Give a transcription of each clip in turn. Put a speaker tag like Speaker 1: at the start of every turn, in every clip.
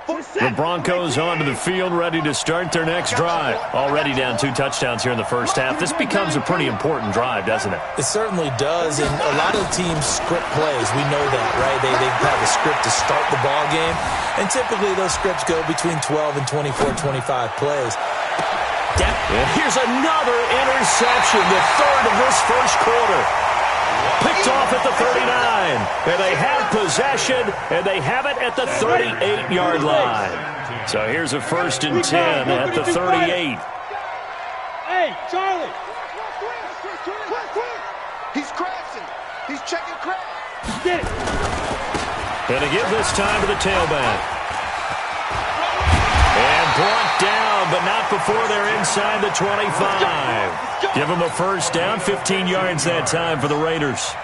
Speaker 1: The Broncos onto the field, ready to start their next drive. Already down 2 touchdowns here in the first half. This becomes a pretty important drive, doesn't it?
Speaker 2: It certainly does, and a lot of the teams script plays. We know that, right? They have a script to start the ball game, and typically those scripts go between 12 and 24, 25 plays.
Speaker 1: Here's another interception, the third of this first quarter. Picked off at the 39, and they have possession, and they have it at the 38-yard line. So here's a 1st and 10 at the 38.
Speaker 3: Hey, Charlie.
Speaker 4: He's crashing. He's checking crash.
Speaker 3: Get it.
Speaker 1: And to give this time to the tailback. And brought down, but not before they're inside the 25. Give them a first down, 15 yards that time for the Raiders.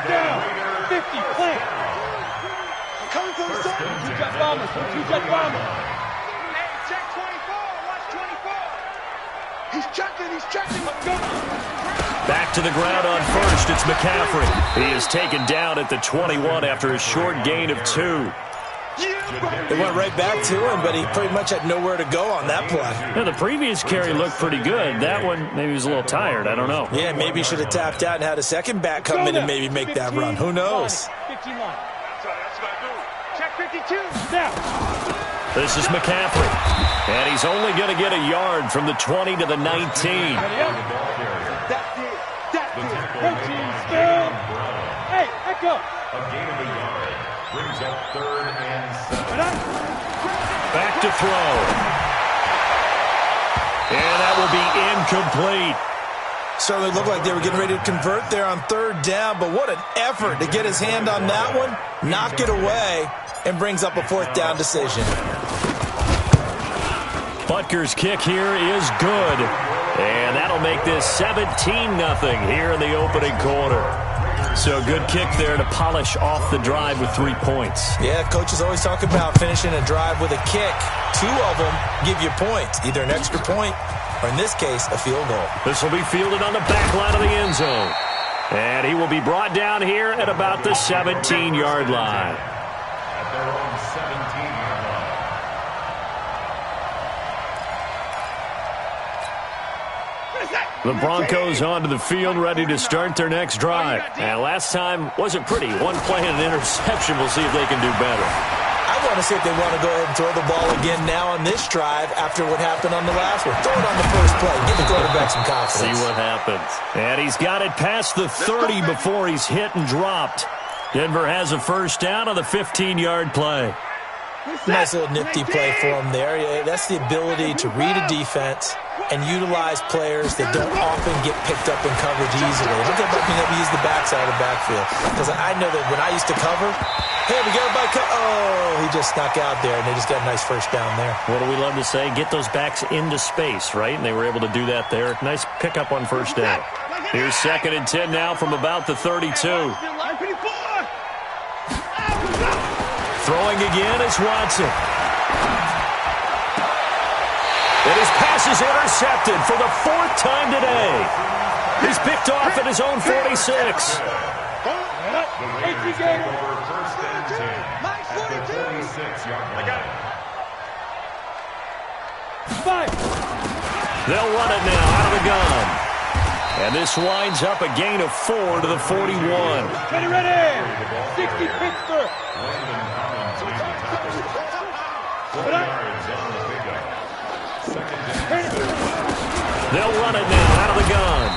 Speaker 3: Down, 50, plant.
Speaker 4: Coming for the start.
Speaker 3: Two-jet bombers, two-jet bombers.
Speaker 4: Hey, check 24. Watch 24. He's checking. Let's go.
Speaker 1: Back to the ground on first. It's McCaffrey. He is taken down at the 21 after a short gain of 2.
Speaker 2: They went right back to him, but he pretty much had nowhere to go on that play.
Speaker 1: Now, the previous carry looked pretty good. That one, maybe he was a little tired. I don't know.
Speaker 2: Yeah, maybe he should have tapped out and had a second back come in and maybe make that run. Who knows?
Speaker 3: 15 line. That's what I do. Check 52. Now.
Speaker 1: This is McCaffrey. And he's only going to get a yard from the 20 to the 19.
Speaker 3: That's it. Protein still. Hey, echo.
Speaker 5: A gain of a yard. Brings up 3rd and 7.
Speaker 1: Back to throw. And that will be incomplete.
Speaker 2: Certainly looked like they were getting ready to convert there on 3rd down, but what an effort to get his hand on that one, knock it away, and brings up a 4th down decision.
Speaker 1: Butker's kick here is good. And that'll make this 17-0 here in the opening quarter. So good kick there to polish off the drive with 3 points.
Speaker 2: Yeah, coaches always talk about finishing a drive with a kick. 2 of them give you points, either an extra point or, in this case, a field goal.
Speaker 1: This will be fielded on the back line of the end zone. And he will be brought down here at about the 17-yard line.
Speaker 5: At their own 17-yard line.
Speaker 1: The Broncos onto the field, ready to start their next drive. And last time wasn't pretty. 1 play and an interception. We'll see if they can do better.
Speaker 2: I want to see if they want to go ahead and throw the ball again now on this drive after what happened on the last one. Throw it on the first play. Give the quarterback some confidence.
Speaker 1: See what happens. And he's got it past the 30 before he's hit and dropped. Denver has a first down on the 15-yard play.
Speaker 2: Nice little nifty play for him there. That's the ability to read a defense and utilize players that don't often get picked up in coverage easily. Look at being able to use the backside of the backfield. Because I know that when I used to cover, hey, we got a bike. Oh, he just snuck out there, and they just got a nice first down there.
Speaker 1: What do we love to say? Get those backs into space, right? And they were able to do that there. Nice pickup on first down. Here's 2nd and 10 now from about the 32. Throwing again is Watson. And his pass is intercepted for the 4th time today. He's picked off at his own 46.
Speaker 5: The Raiders take over 1st and 10 at their 46-yard line. I got it.
Speaker 3: 5.
Speaker 1: They'll run it now out of the gun. And this winds up a gain of 4 to the 41.
Speaker 3: Ready. 60 Pittsburgh.
Speaker 1: They'll run it now out of the gun.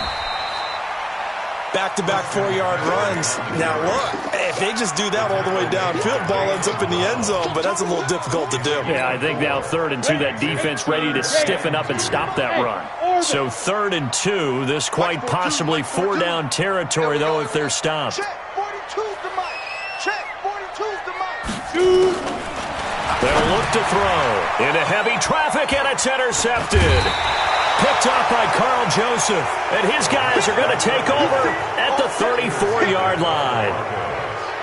Speaker 2: Back-to-back 4-yard runs. Now, look, if they just do that all the way downfield, ball ends up in the end zone, but that's a little difficult to do.
Speaker 1: Yeah, I think now 3rd and 2, that defense ready to stiffen up and stop that run. So 3rd and 2, this quite possibly 4-down territory, though, if they're stopped.
Speaker 4: Check 42's the mic. Check 42's the mic.
Speaker 1: They'll look to throw into heavy traffic, and it's intercepted. Picked off by Carl Joseph, and his guys are going to take over at the 34-yard line.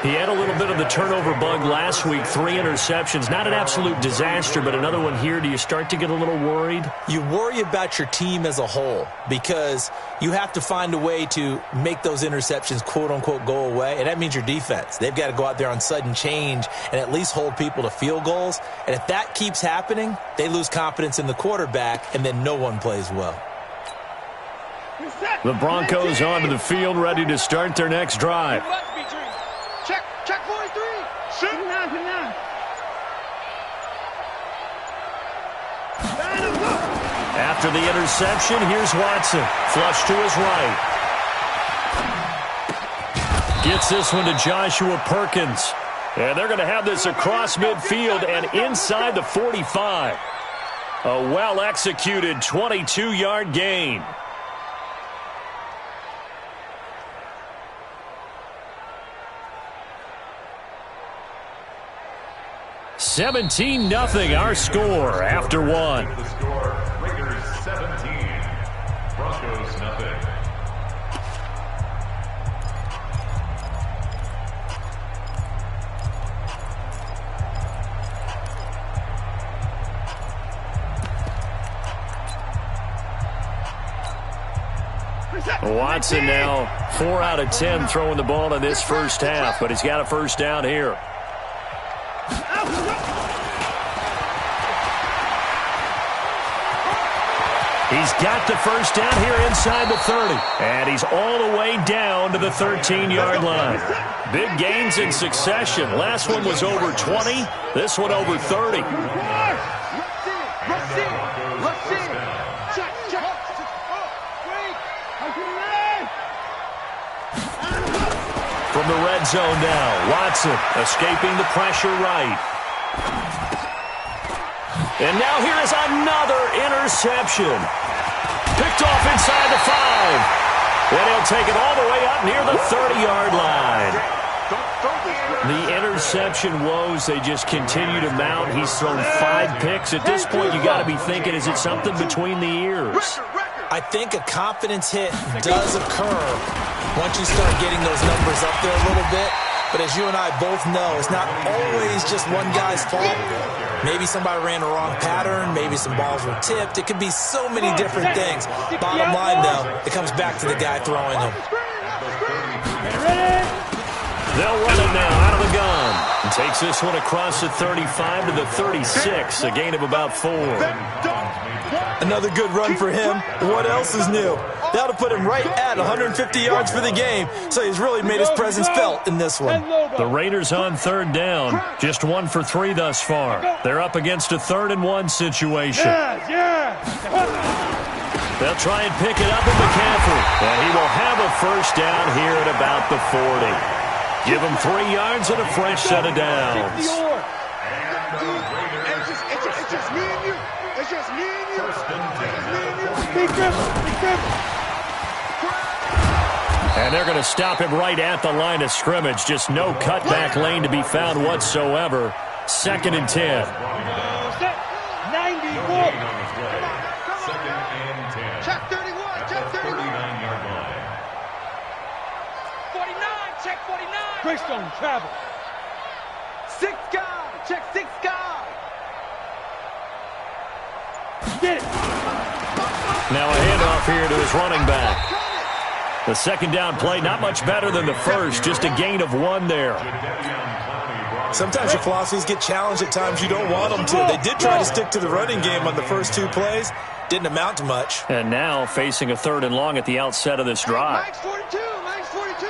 Speaker 1: He had a little bit of the turnover bug last week, 3 interceptions. Not an absolute disaster, but another one here. Do you start to get a little worried?
Speaker 2: You worry about your team as a whole because you have to find a way to make those interceptions, quote-unquote, go away, and that means your defense. They've got to go out there on sudden change and at least hold people to field goals, and if that keeps happening, they lose confidence in the quarterback, and then no one plays well.
Speaker 1: The Broncos onto the field, ready to start their next drive.
Speaker 4: Check 43. Sit.
Speaker 1: After the interception, here's Watson. Flush to his right. Gets this one to Joshua Perkins. And they're going to have this across midfield and inside the 45. A well-executed 22-yard gain. 17-0 our score after one.
Speaker 5: The score, Raiders 17, Broncos nothing.
Speaker 1: Watson now 4 out of 10 throwing the ball in this first half, but he's got a first down here. He's got the first down here inside the 30. And he's all the way down to the 13-yard line. Big gains in succession. Last one was over 20. This one over 30. From the red zone now, Watson escaping the pressure right. And now here is another interception. Picked off inside the 5. And he'll take it all the way up near the 30-yard line. The interception woes, they just continue to mount. He's thrown 5 picks. At this point, you got to be thinking, is it something between the ears?
Speaker 2: I think a confidence hit does occur once you start getting those numbers up there a little bit. But as you and I both know, it's not always just one guy's fault. Maybe somebody ran the wrong pattern. Maybe some balls were tipped. It could be so many different things. Bottom line, though, it comes back to the guy throwing them.
Speaker 1: They'll run it now out of the gun. And takes this one across the 35 to the 36, a gain of about 4.
Speaker 2: Another good run for him. What else is new? That'll put him right at 150 yards for the game, so he's really made his presence felt in this one.
Speaker 1: The Raiders on third down. Just 1 for 3 thus far. They're up against a 3rd and 1 situation. They'll try and pick it up with McCaffrey. And he will have a first down here at about the 40. Give him 3 yards and a fresh set of downs.
Speaker 4: It's just me and you. It's just me and you.
Speaker 1: And they're going to stop him right at the line of scrimmage. Just no cutback lane to be found whatsoever. 2nd and 10.
Speaker 4: 94. Check 31. Check 31.
Speaker 5: 39-yard line.
Speaker 4: 49. Check 49. Greystone travel. 6 guy. Check 6 guy. Get it.
Speaker 1: Now a handoff here to his running back. The 2nd down play, not much better than the first, just a gain of 1 there.
Speaker 2: Sometimes your philosophies get challenged at times you don't want them to. They did try to stick to the running game on the first 2 plays. Didn't amount to much.
Speaker 1: And now facing a 3rd and long at the outset of this drive.
Speaker 4: Mike's 42. Mike's 42.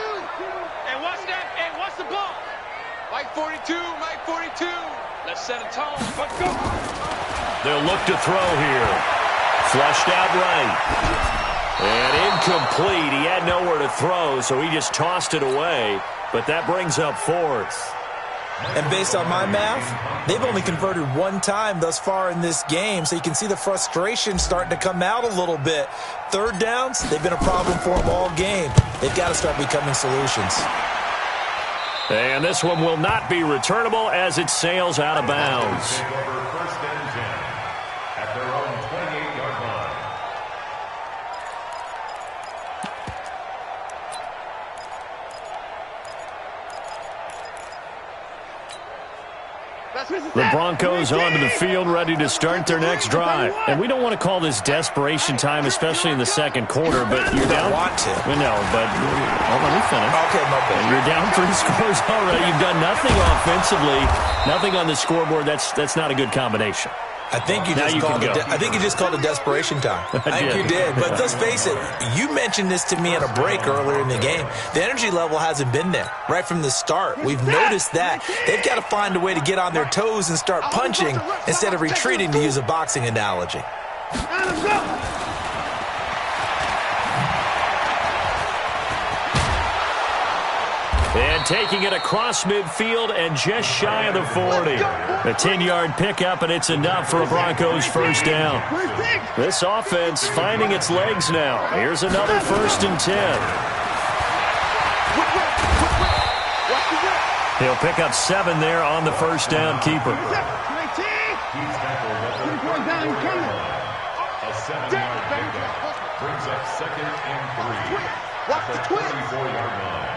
Speaker 3: And watch that. And watch the ball.
Speaker 4: Mike 42. Mike 42.
Speaker 3: Let's set a tone.
Speaker 4: Let's go.
Speaker 1: They'll look to throw here. Flushed out right. And incomplete. He had nowhere to throw, so he just tossed it away. But that brings up 4th.
Speaker 2: And based on my math, they've only converted 1 time thus far in this game, so you can see the frustration starting to come out a little bit. 3rd downs, they've been a problem for them all game. They've got to start becoming solutions.
Speaker 1: And this one will not be returnable as it sails out of bounds.
Speaker 5: First and 10 at their own 28-yard line.
Speaker 1: The Broncos onto the field, ready to start their next drive. And we don't want to call this desperation time, especially in the second quarter, but you're down.
Speaker 2: Want to.
Speaker 1: No, but let me finish.
Speaker 2: Okay, my bad.
Speaker 1: You're down 3 scores already. You've done nothing offensively, nothing on the scoreboard. That's not a good combination.
Speaker 2: I think you just called it desperation time. I think you did. But let's face it, you mentioned this to me in a break earlier in the game. The energy level hasn't been there right from the start. We've noticed that. They've got to find a way to get on their toes and start punching instead of retreating, to use a boxing analogy.
Speaker 1: And taking it across midfield and just shy of the 40. A 10-yard pickup, and it's enough for a Broncos first down. This offense finding its legs now. Here's another 1st and 10. He'll pick up 7 there on the first down keeper.
Speaker 5: A 7-yard pickup brings up 2nd and 3. Watch the 24-yard line.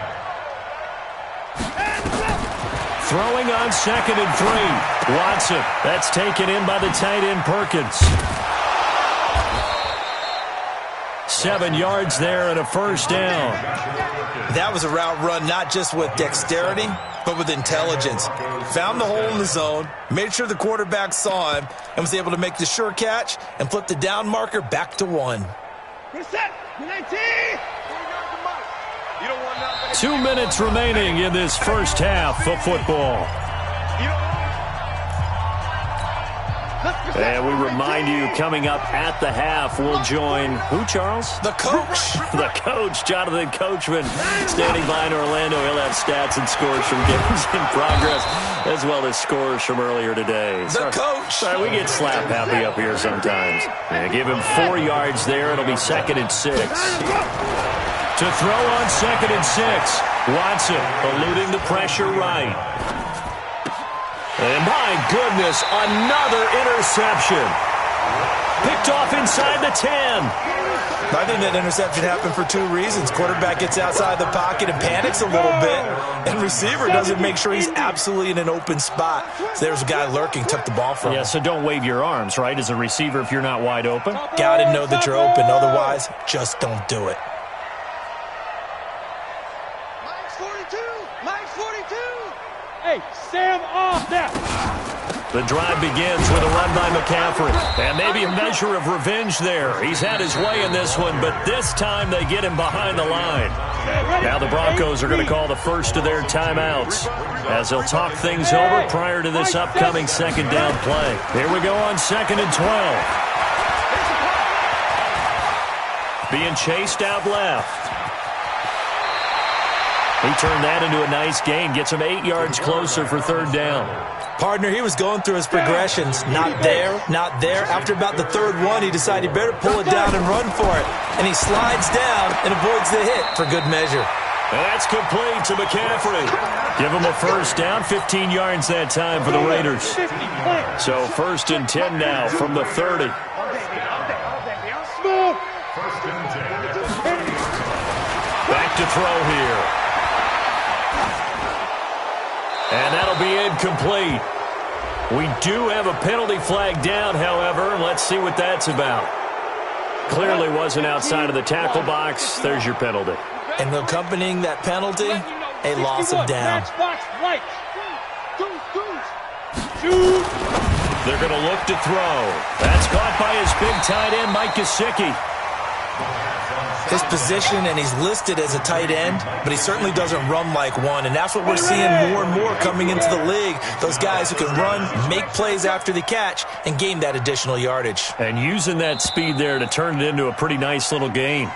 Speaker 1: Throwing on 2nd and 3. Watson. That's taken in by the tight end Perkins. 7 yards there and a first down.
Speaker 2: That was a route run not just with dexterity, but with intelligence. Found the hole in the zone, made sure the quarterback saw him, and was able to make the sure catch and flip the down marker back to 1.
Speaker 1: 2 minutes remaining in this first half of football. And we remind you, coming up at the half, we'll join who, Charles?
Speaker 2: The coach.
Speaker 1: The coach, Jonathan Coachman, standing by in Orlando. He'll have stats and scores from games in progress, as well as scores from earlier today.
Speaker 2: The coach.
Speaker 1: Sorry, we get slap happy up here sometimes. Yeah, give him 4 yards there. It'll be 2nd and 6. To throw on 2nd and 6. Watson eluding the pressure right. And my goodness, another interception. Picked off inside the 10.
Speaker 2: I think that interception happened for 2 reasons. Quarterback gets outside the pocket and panics a little bit, and receiver doesn't make sure he's absolutely in an open spot. So there's a guy lurking, took the ball from him.
Speaker 1: Yeah, so don't wave your arms, right, as a receiver if you're not wide open.
Speaker 2: Got to know that you're open. Otherwise, just don't do it.
Speaker 3: Hey, Sam off that.
Speaker 1: The drive begins with a run by McCaffrey. And maybe a measure of revenge there. He's had his way in this one, but this time they get him behind the line. Now the Broncos are going to call the first of their timeouts as they'll talk things over prior to this upcoming 2nd down play. Here we go on 2nd and 12. Being chased out left. He turned that into a nice gain. Gets him 8 yards closer for 3rd down.
Speaker 2: Partner, he was going through his progressions. Not there, not there. After about the 3rd one, he decided he better pull it down and run for it. And he slides down and avoids the hit for good measure.
Speaker 1: And that's complete to McCaffrey. Give him a first down, 15 yards that time for the Raiders. So 1st and 10 now from the 30. Back to throw here. And that'll be incomplete. We do have a penalty flag down, however. Let's see what that's about. Clearly wasn't outside of the tackle box. There's your penalty.
Speaker 2: And accompanying that penalty, a loss of down.
Speaker 1: They're going to look to throw. That's caught by his big tight end, Mike Gesicki.
Speaker 2: His position, and he's listed as a tight end, but he certainly doesn't run like one, and that's what we're seeing more and more coming into the league. Those guys who can run, make plays after the catch, and gain that additional yardage.
Speaker 1: And using that speed there to turn it into a pretty nice little gain.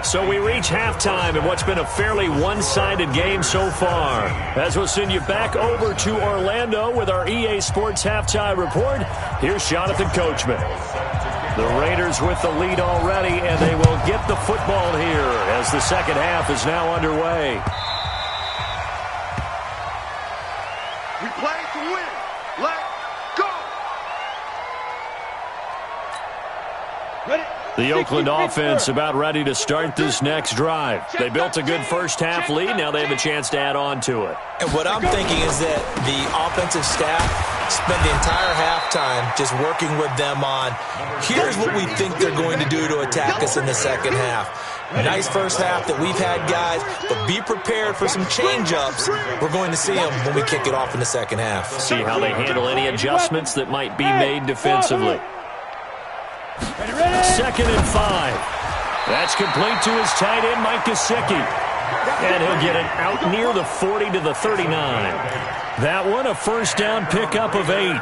Speaker 1: So we reach halftime in what's been a fairly one-sided game so far. As we'll send you back over to Orlando with our EA Sports Halftime Report, here's Jonathan Coachman. The Raiders with the lead already, and they will get the football here as the second half is now underway.
Speaker 4: We play to win. Let's go. Ready?
Speaker 1: The Oakland offense about ready to start this next drive. They built a good first-half lead. Now they have a chance to add on to it.
Speaker 2: And what I'm thinking is that the offensive staff spent the entire halftime just working with them on, here's what we think they're going to do to attack us in the second half. Nice first half that we've had, guys, but be prepared for some change-ups. We're going to see them when we kick it off in the second half.
Speaker 1: See how they handle any adjustments that might be made defensively. 2nd and 5. That's complete to his tight end, Mike Gesicki. And he'll get it out near the 40 to the 39. That one, a first down pickup of 8.
Speaker 3: 18.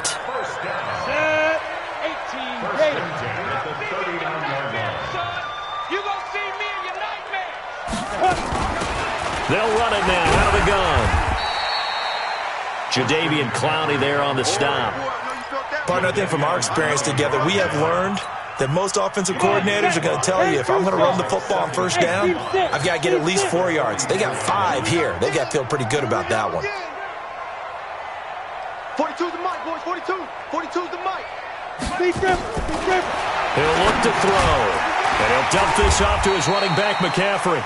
Speaker 3: You gonna see me in your nightmares.
Speaker 1: They'll run it now out of the gun. Jadeveon Clowney there on the stop.
Speaker 2: Partner, I think from our experience together, we have learned that most offensive coordinators are going to tell you, if I'm going to run the football on first down, I've got to get at least 4 yards. They got 5 here. They got to feel pretty good about that one.
Speaker 4: 42's the mic, boys. 42. 42's the mic.
Speaker 1: He'll look to throw. And he'll dump this off to his running back, McCaffrey.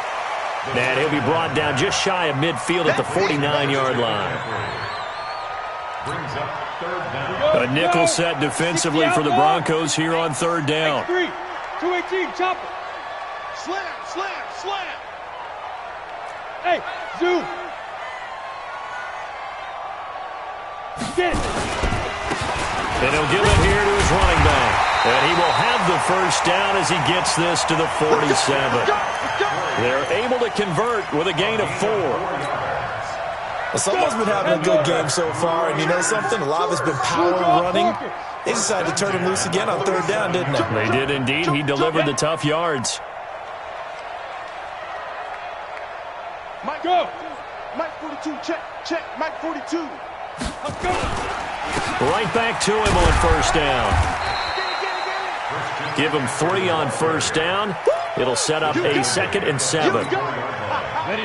Speaker 1: And he'll be brought down just shy of midfield at the 49-yard line.
Speaker 5: Brings up third down.
Speaker 1: A nickel set defensively for the Broncos here on third down.
Speaker 3: 218, chopper.
Speaker 4: Slam, slam, slam.
Speaker 3: Hey, zoom. Get it.
Speaker 1: And he'll give it here to his running back. And he will have the first down as he gets this to the 47. They're able to convert with a gain of 4.
Speaker 2: Well, someone's been having a good game so far, and you know something? A lot of it's been power running. They decided to turn him loose again on third down, didn't they?
Speaker 1: They did indeed. He delivered the tough yards.
Speaker 4: Mike, go. Mike 42, check, check. Mike 42.
Speaker 3: Let's go.
Speaker 1: Right back to him on first down. Give him 3 on first down. It'll set up a 2nd and 7.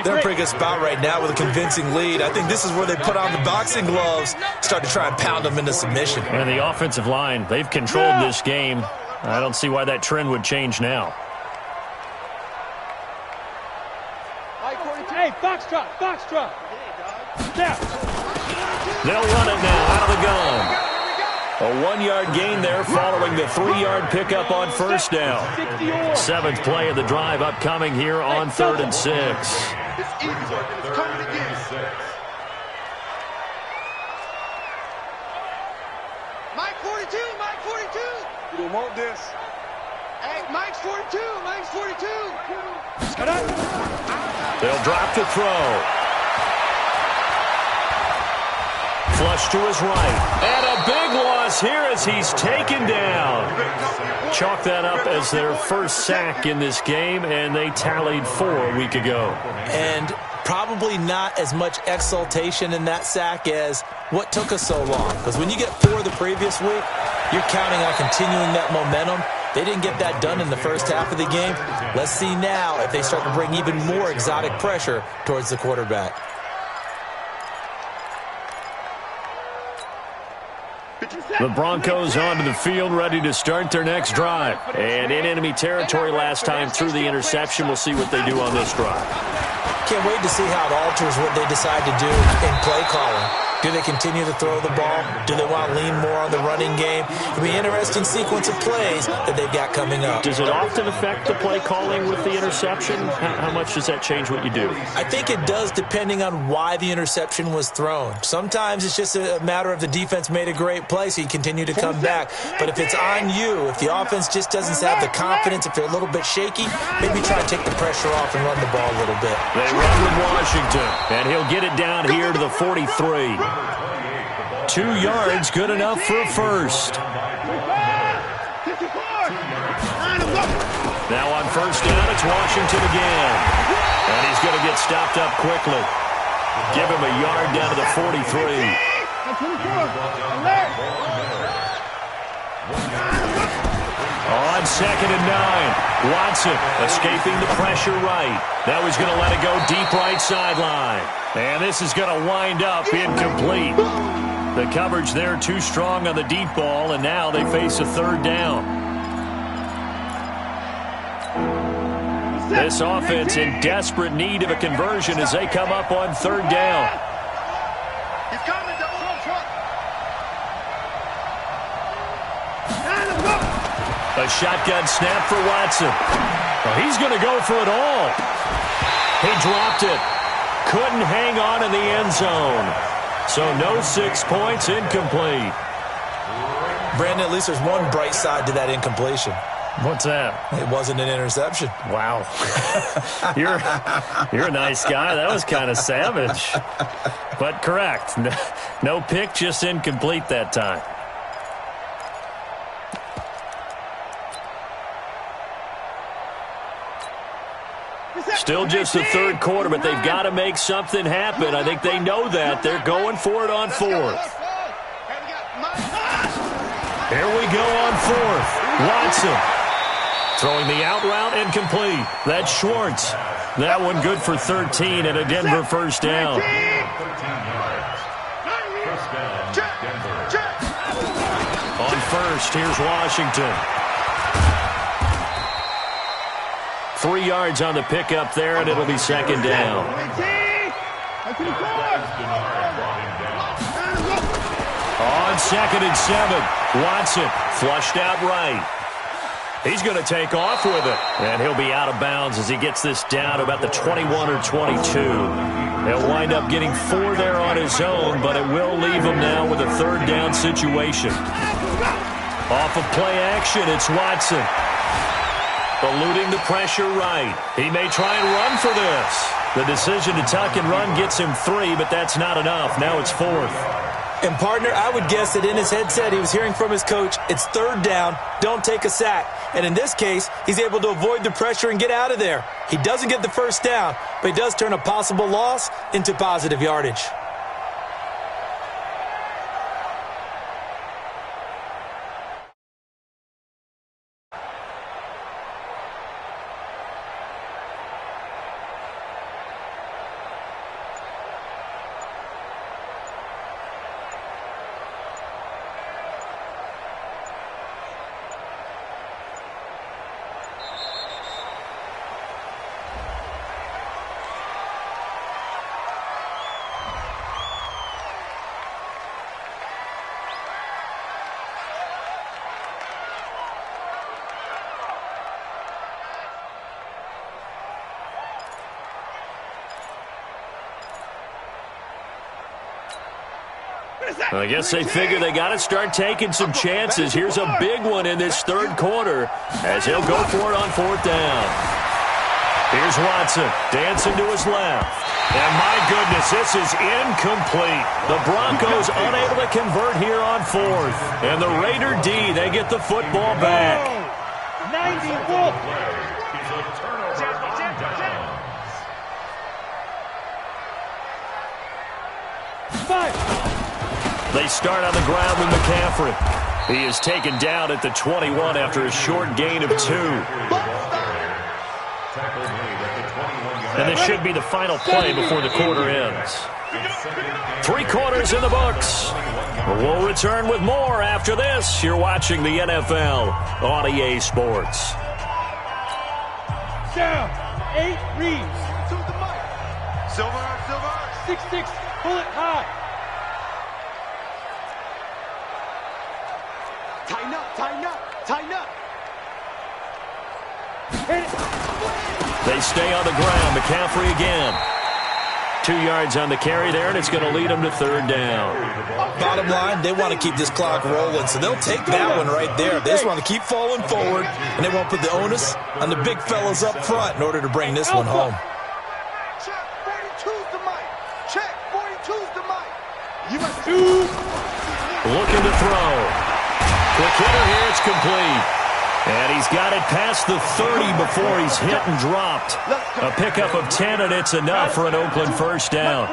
Speaker 2: They're in a pretty good spot right now with a convincing lead. I think this is where they put on the boxing gloves, start to try and pound them into submission.
Speaker 1: And the offensive line, they've controlled this game. I don't see why that trend would change now.
Speaker 3: Hey, Foxtrot, Foxtrot. Now.
Speaker 1: They'll run it now out of the gun. A 1-yard gain there following the 3-yard pickup on first down. 7th play of the drive upcoming here on 3rd and 6.
Speaker 4: It's easy work and it's coming again. Mike 42, Mike 42. You don't want this. Hey, Mike's 42, Mike's 42.
Speaker 1: They'll drop to throw. Flush to his right. And a big loss here as he's taken down. Chalk that up as their first sack in this game, and they tallied 4 a week ago.
Speaker 2: And probably not as much exultation in that sack as what took us so long. Because when you get 4 the previous week, you're counting on continuing that momentum. They didn't get that done in the first half of the game. Let's see now if they start to bring even more exotic pressure towards the quarterback.
Speaker 1: The Broncos onto the field, ready to start their next drive. And in enemy territory last time through the interception. We'll see what they do on this drive.
Speaker 2: Can't wait to see how it alters what they decide to do in play calling. Do they continue to throw the ball? Do they want to lean more on the running game? It'll be an interesting sequence of plays that they've got coming up.
Speaker 1: Does it often affect the play calling with the interception? How much does that change what you do?
Speaker 2: I think it does, depending on why the interception was thrown. Sometimes it's just a matter of the defense made a great play, so you continue to come back. But if it's on you, if the offense just doesn't have the confidence, if they're a little bit shaky, maybe try to take the pressure off and run the ball a little bit.
Speaker 1: They run with Washington, and he'll get it down here to the 43. 2 yards, good enough for a first. Now on first down, it's Washington again. And he's going to get stopped up quickly. Give him a yard down to the 43. On 2nd and 9, Watson escaping the pressure right. Now he's going to let it go deep right sideline. And this is going to wind up incomplete. The coverage there too strong on the deep ball, and now they face a 3rd down. This offense in desperate need of a conversion as they come up on third down.
Speaker 4: He's coming, double front.
Speaker 1: A shotgun snap for Watson. Well, he's going to go for it all. He dropped it. Couldn't hang on in the end zone. So no 6 points, incomplete.
Speaker 2: Brandon, at least there's one bright side to that incompletion.
Speaker 1: What's that?
Speaker 2: It wasn't an interception.
Speaker 1: Wow. You're a nice guy. That was kind of savage. But correct. No pick, just incomplete that time. Still just the third quarter, but they've got to make something happen. I think they know that. They're going for it on fourth. Here we go on fourth. Watson throwing the out route incomplete. That's Schwartz. That one good for 13 and a Denver first down. On first, here's Washington. 3 yards on the pickup there, and it'll be second down. On 2nd and 7, Watson flushed out right. He's going to take off with it, and he'll be out of bounds as he gets this down about the 21 or 22. He'll wind up getting 4 there on his own, but it will leave him now with a third down situation. Off of play action, it's Watson. Eluding the pressure right. He may try and run for this. The decision to tuck and run gets him 3, but that's not enough. Now it's 4th.
Speaker 2: And, partner, I would guess that in his headset he was hearing from his coach, it's third down, don't take a sack. And in this case, he's able to avoid the pressure and get out of there. He doesn't get the first down, but he does turn a possible loss into positive yardage.
Speaker 1: I guess they figure they got to start taking some chances. Here's a big one in this third quarter as he'll go for it on fourth down. Here's Watson dancing to his left. And my goodness, this is incomplete. The Broncos unable to convert here on fourth. And the Raider D, they get the football back.
Speaker 3: 94.
Speaker 1: They start on the ground with McCaffrey. He is taken down at the 21 after a short gain of 2. And this should be the final play before the quarter ends. 3 quarters in the books. We'll return with more after this. You're watching the NFL on EA Sports.
Speaker 3: Down. 8 reads.
Speaker 4: Silver.
Speaker 3: 6-6. Pull it high. Tighten up. Hit it.
Speaker 1: They stay on the ground. McCaffrey again. 2 yards on the carry there, and it's going to lead them to third down.
Speaker 2: Bottom line, they want to keep this clock rolling, so they'll take that one right there. They just want to keep falling forward, and they won't put the onus on the big fellas up front in order to bring this one home.
Speaker 4: Check, 42's the mic. Check, 42's the mic. You must
Speaker 1: Looking to throw. Quick hitter here, it's complete. And he's got it past the 30 before he's hit and dropped. A pickup of 10, and it's enough for an Oakland first down.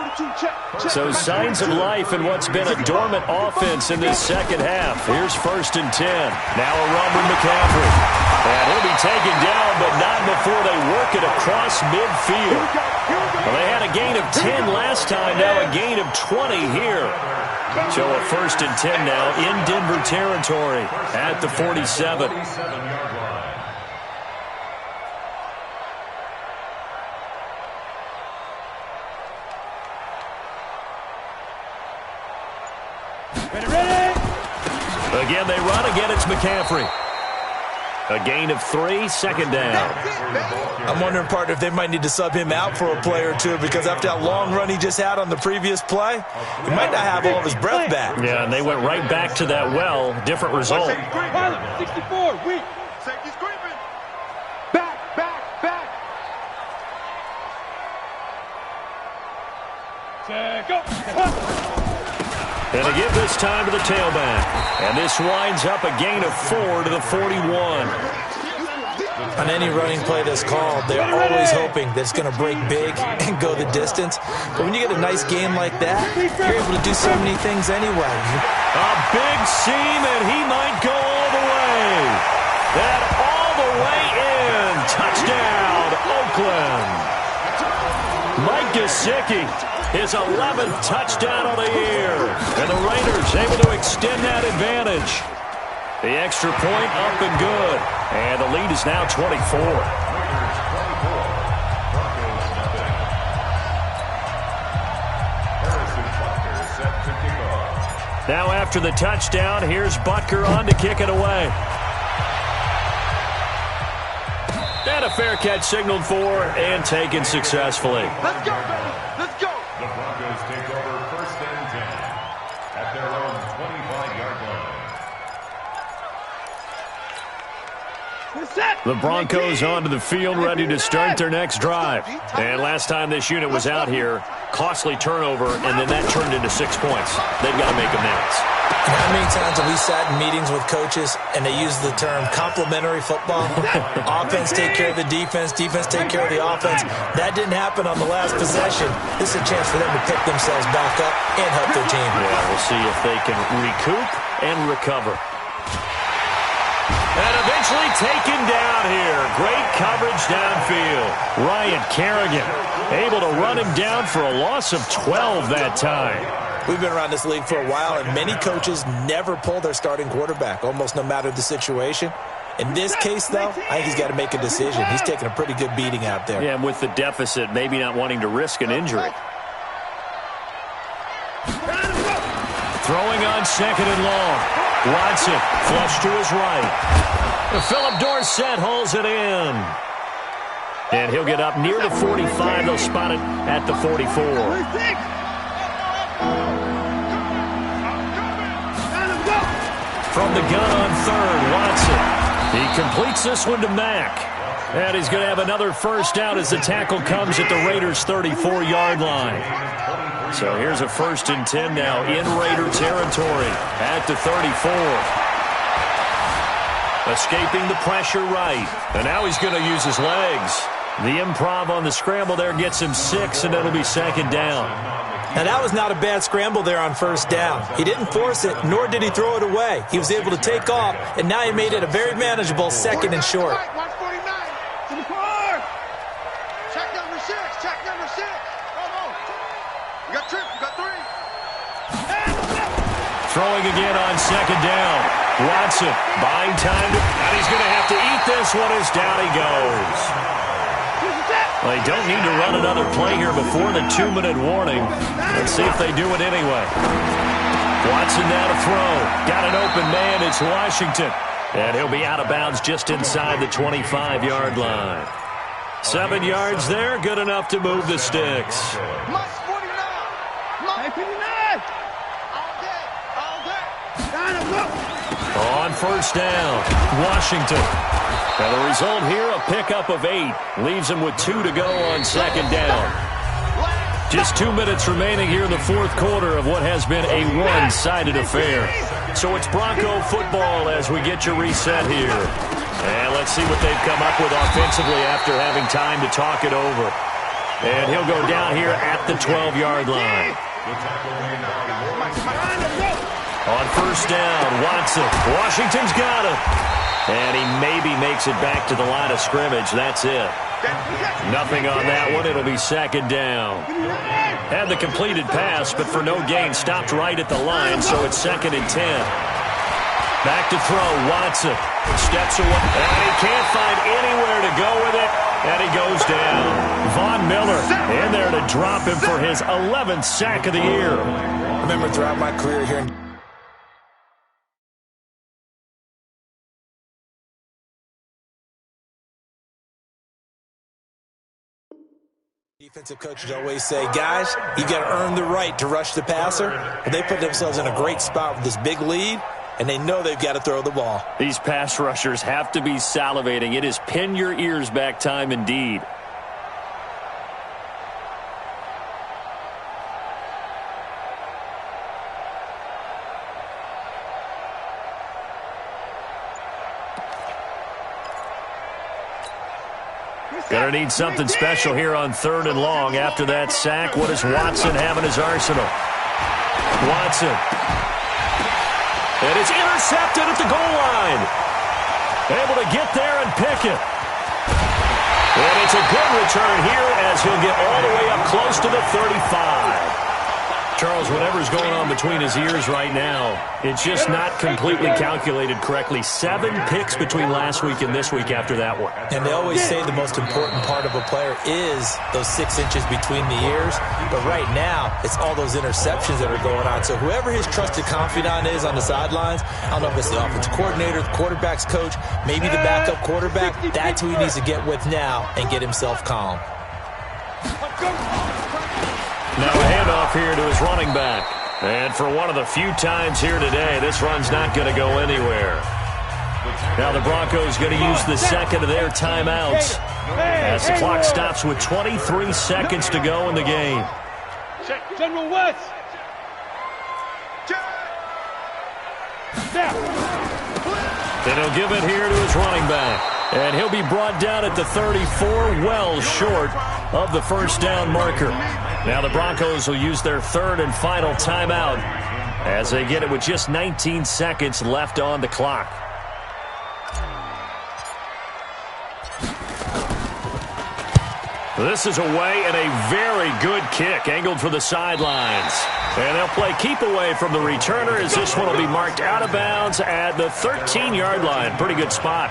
Speaker 1: So signs of life in what's been a dormant offense in this second half. Here's 1st and 10. Now a run with McCaffrey. And he'll be taken down, but not before they work it across midfield. Well, they had a gain of 10 last time, now a gain of 20 here. So a 1st and 10 now in Denver territory at the 47. Again, they run. Again, it's McCaffrey. A gain of 3, second down.
Speaker 2: I'm wondering, partner, if they might need to sub him out for a play or two, because after that long run he just had on the previous play, he might not have all of his breath back.
Speaker 1: Yeah, and they went right back to that well. Different result.
Speaker 3: 64, weak.
Speaker 4: Safety screaming. Back, back, back.
Speaker 3: Go.
Speaker 1: And they give this time to the tailback. And this winds up a gain of 4 to the 41.
Speaker 2: On any running play that's called, they're always hoping that it's going to break big and go the distance. But when you get a nice game like that, you're able to do so many things anyway.
Speaker 1: A big seam, and he might go all the way. That all the way in. Touchdown, Oakland. Mike Gesicki, his 11th touchdown of the year. And the Raiders able to extend that advantage. The extra point up and good. And the lead is now 24. Now after the touchdown, here's Butker on to kick it away. And a fair catch signaled for and taken successfully.
Speaker 4: Let's go, baby. Let's go.
Speaker 5: The Broncos take over 1st and 10 at their own 25-yard line.
Speaker 1: The Broncos onto the field, ready to start their next drive. And last time this unit was out here, costly turnover, and then that turned into 6 points. They've got to make amends.
Speaker 2: And how many times have we sat in meetings with coaches and they use the term complementary football? Offense take care of the defense, defense take care of the offense. That didn't happen on the last possession. This is a chance for them to pick themselves back up and help their team.
Speaker 1: Yeah, we'll see if they can recoup and recover. And eventually taken down here. Great coverage downfield. Ryan Kerrigan able to run him down for a loss of 12 that time.
Speaker 2: We've been around this league for a while, and many coaches never pull their starting quarterback, almost no matter the situation. In this case, though, I think he's got to make a decision. He's taking a pretty good beating out there.
Speaker 1: Yeah, and with the deficit, maybe not wanting to risk an injury. Throwing on 2nd and long. Watson, flush to his right. Philip Dorsett holds it in. And he'll get up near the 45. They'll spot it at the 44. From the gun on 3rd, Watson. He completes this one to Mack. And he's going to have another first down as the tackle comes at the Raiders' 34-yard line. So here's a 1st and 10 now in Raider territory at the 34. Escaping the pressure right. And now he's going to use his legs. The improv on the scramble there gets him 6, and it'll be 2nd down.
Speaker 2: Now, that was not a bad scramble there on 1st down. He didn't force it, nor did he throw it away. He was able to take off, and now he made it a very manageable 2nd and short.
Speaker 4: 149. Check number 6. Check number 6. Come on. You got 2. You got 3.
Speaker 1: Throwing again on 2nd down. Watson buying time, and he's going to have to eat this one as down he goes. Well, they don't need to run another play here before the 2-minute warning. Let's see if they do it anyway. Watson now to throw. Got an open man. It's Washington. And he'll be out of bounds just inside the 25-yard line. 7 yards there. Good enough to move the sticks.
Speaker 4: Mike 49. Mike 59. All day. All day. Line him up.
Speaker 1: On 1st down, Washington. And the result here, a pickup of 8. Leaves him with 2 to go on 2nd down. Just 2 minutes remaining here in the 4th quarter of what has been a one-sided affair. So it's Bronco football as we get your reset here. And let's see what they've come up with offensively after having time to talk it over. And he'll go down here at the 12-yard line. On 1st down, Watson. Washington's got him. And he maybe makes it back to the line of scrimmage. That's it. Nothing on that one. It'll be 2nd down. Had the completed pass, but for no gain. Stopped right at the line, so it's 2nd and 10. Back to throw, Watson. Steps away, and he can't find anywhere to go with it. And he goes down. Von Miller in there to drop him for his 11th sack of the year.
Speaker 2: I remember throughout my career here Defensive coaches always say, guys, you got to earn the right to rush the passer. And they put themselves in a great spot with this big lead, and they know they've got to throw the ball.
Speaker 1: These pass rushers have to be salivating. It is pin your ears back time indeed. Gonna need something special here on 3rd and long. After that sack, what does Watson have in his arsenal? Watson. And it's intercepted at the goal line. Able to get there and pick it. And it's a good return here as he'll get all the way up close to the 35. Charles, whatever's going on between his ears right now, it's just not completely calculated correctly. 7 picks between last week and this week after that one.
Speaker 2: And they always say the most important part of a player is those 6 inches between the ears. But right now, it's all those interceptions that are going on. So whoever his trusted confidant is on the sidelines, I don't know if it's the offensive coordinator, the quarterback's coach, maybe the backup quarterback, that's who he needs to get with now and get himself calm.
Speaker 1: Now a handoff here to his running back. And for one of the few times here today, this run's not going to go anywhere. Now the Broncos going to use the second of their timeouts as the clock stops with 23 seconds to go in the game.
Speaker 3: General West.
Speaker 1: Then he'll give it here to his running back. And he'll be brought down at the 34, well short of the first down marker. Now the Broncos will use their 3rd and final timeout as they get it with just 19 seconds left on the clock. This is away and a very good kick angled for the sidelines. And they'll play keep away from the returner as this one will be marked out of bounds at the 13-yard line. Pretty good spot.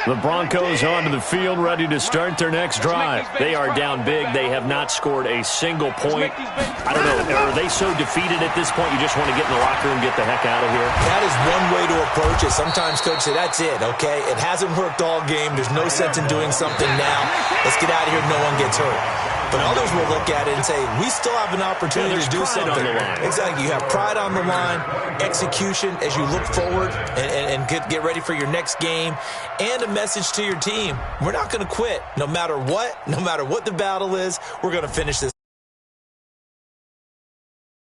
Speaker 1: The Broncos onto the field, ready to start their next drive. They are down big. They have not scored a single point. I don't know, are they so defeated at this point you just want to get in the locker room and get the heck out of here?
Speaker 2: That is one way to approach it. Sometimes coaches say, that's it, okay? It hasn't worked all game. There's no sense in doing something now. Let's get out of here. No one gets hurt. But others will look at it and say, we still have an opportunity to do something.
Speaker 1: On the line.
Speaker 2: Exactly. You have pride on the line, execution as you look forward and get ready for your next game, and a message to your team. We're not going to quit. No matter what the battle is, we're going to finish this.